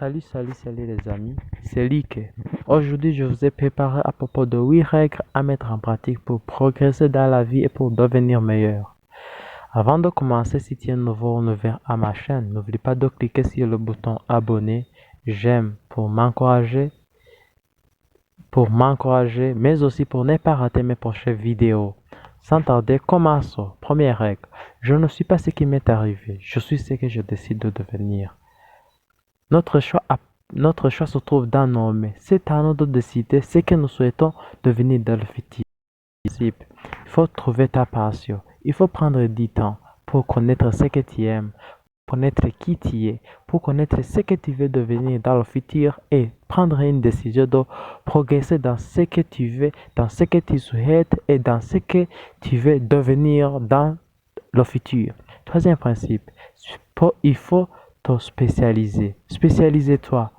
Salut les amis, c'est Lick. Aujourd'hui, je vous ai préparé à propos de 8 règles à mettre en pratique pour progresser dans la vie et pour devenir meilleur. Avant de commencer, si tu es nouveau ou nouvelle à ma chaîne, n'oublie pas de cliquer sur le bouton abonner, j'aime pour m'encourager, mais aussi pour ne pas rater mes prochaines vidéos. Sans tarder, commençons. Première règle, je ne suis pas ce qui m'est arrivé, je suis ce que je décide de devenir. Notre choix se trouve dans nos mains. C'est à nous de décider ce que nous souhaitons devenir dans le futur. Il faut trouver ta passion. Il faut prendre du temps pour connaître ce que tu aimes, pour connaître qui tu es, pour connaître ce que tu veux devenir dans le futur et prendre une décision de progresser dans ce que tu veux, dans ce que tu souhaites et dans ce que tu veux devenir dans le futur. Troisième principe, il faut te spécialiser. Spécialisez-toi.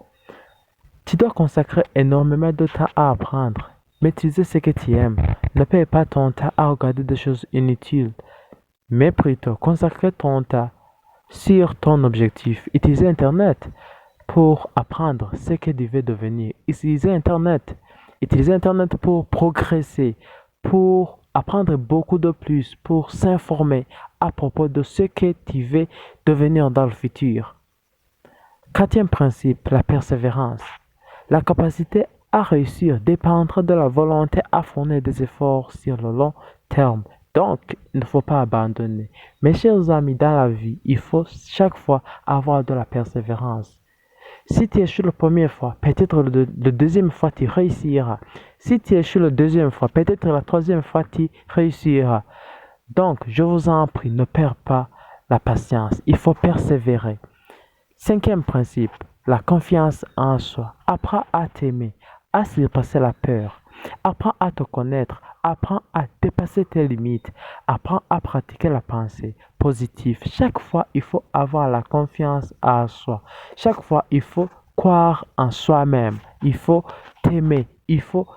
Tu dois consacrer énormément de temps à apprendre. Maîtriser ce que tu aimes. Ne perds pas ton temps à regarder des choses inutiles, mais plutôt consacrer ton temps sur ton objectif. Utiliser Internet pour apprendre ce que tu veux devenir. Utiliser Internet pour progresser, pour apprendre beaucoup de plus, pour s'informer à propos de ce que tu veux devenir dans le futur. Quatrième principe, la persévérance. La capacité à réussir dépendra de la volonté à fournir des efforts sur le long terme. Donc, il ne faut pas abandonner. Mes chers amis, dans la vie, il faut chaque fois avoir de la persévérance. Si tu échoues la première fois, peut-être la deuxième fois tu réussiras. Si tu échoues la deuxième fois, peut-être la troisième fois tu réussiras. Donc, je vous en prie, ne perds pas la patience. Il faut persévérer. Cinquième principe, la confiance en soi. Apprends à t'aimer, à surpasser la peur. Apprends à te connaître. Apprends à dépasser tes limites. Apprends à pratiquer la pensée positive. Chaque fois, il faut avoir la confiance en soi. Chaque fois, il faut croire en soi-même. Il faut t'aimer. Il faut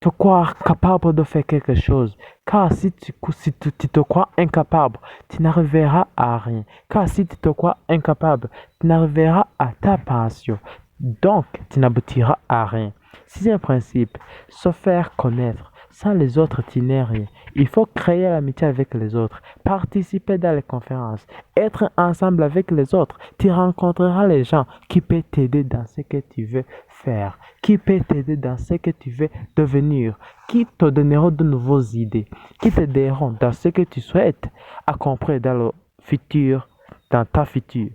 te croire capable de faire quelque chose. Car si tu te crois incapable, tu n'arriveras à rien. Car si tu te crois incapable, tu n'arriveras à ta passion. Donc, tu n'aboutiras à rien. Sixième principe, se faire connaître. Sans les autres, tu n'es rien. Il faut créer l'amitié avec les autres, participer dans les conférences, être ensemble avec les autres. Tu rencontreras les gens qui peuvent t'aider dans ce que tu veux faire, qui peuvent t'aider dans ce que tu veux devenir, qui te donneront de nouvelles idées, qui t'aideront dans ce que tu souhaites accomplir dans le futur, dans ta future.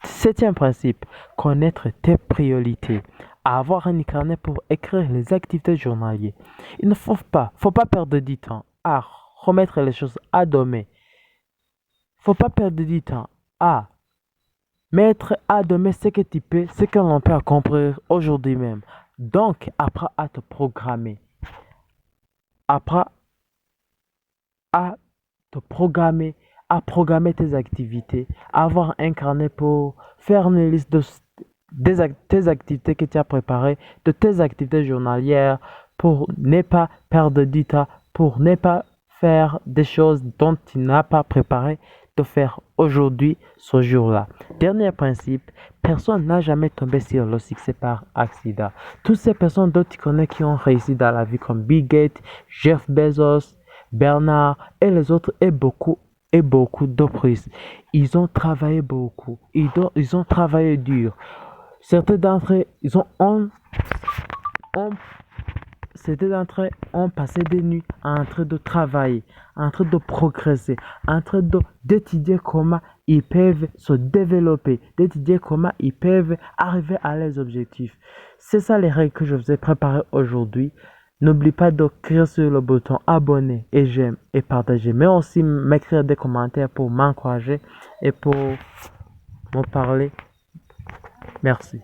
Septième principe, connaître tes priorités. Avoir un carnet pour écrire les activités journalières. Il ne faut pas perdre du temps à remettre les choses à demain. Faut pas perdre du temps à mettre à demain ce que tu peux, ce que l'on peut accomplir aujourd'hui même. Donc, apprends à te programmer. Apprends à te programmer, à programmer tes activités, avoir un carnet pour faire une liste de tes activités que tu as préparées, de tes activités journalières, pour ne pas perdre du temps, pour ne pas faire des choses dont tu n'as pas préparé de faire aujourd'hui, ce jour-là. Dernier principe, personne n'a jamais tombé sur le succès par accident. Toutes ces personnes dont tu connais qui ont réussi dans la vie, comme Bill Gates, Jeff Bezos, Bernard et les autres, et beaucoup d'autres, ils ont travaillé beaucoup, ils ont travaillé dur. Certains d'entre eux, ont- certains d'entre eux ont passé des nuits en train de travailler, en train de progresser, en train d'étudier comment ils peuvent se développer, d'étudier comment ils peuvent arriver à leurs objectifs. C'est ça les règles que je vous ai préparées aujourd'hui. N'oublie pas de cliquer sur le bouton abonner et j'aime et partager, mais aussi m'écrire des commentaires pour m'encourager et pour me parler. Merci.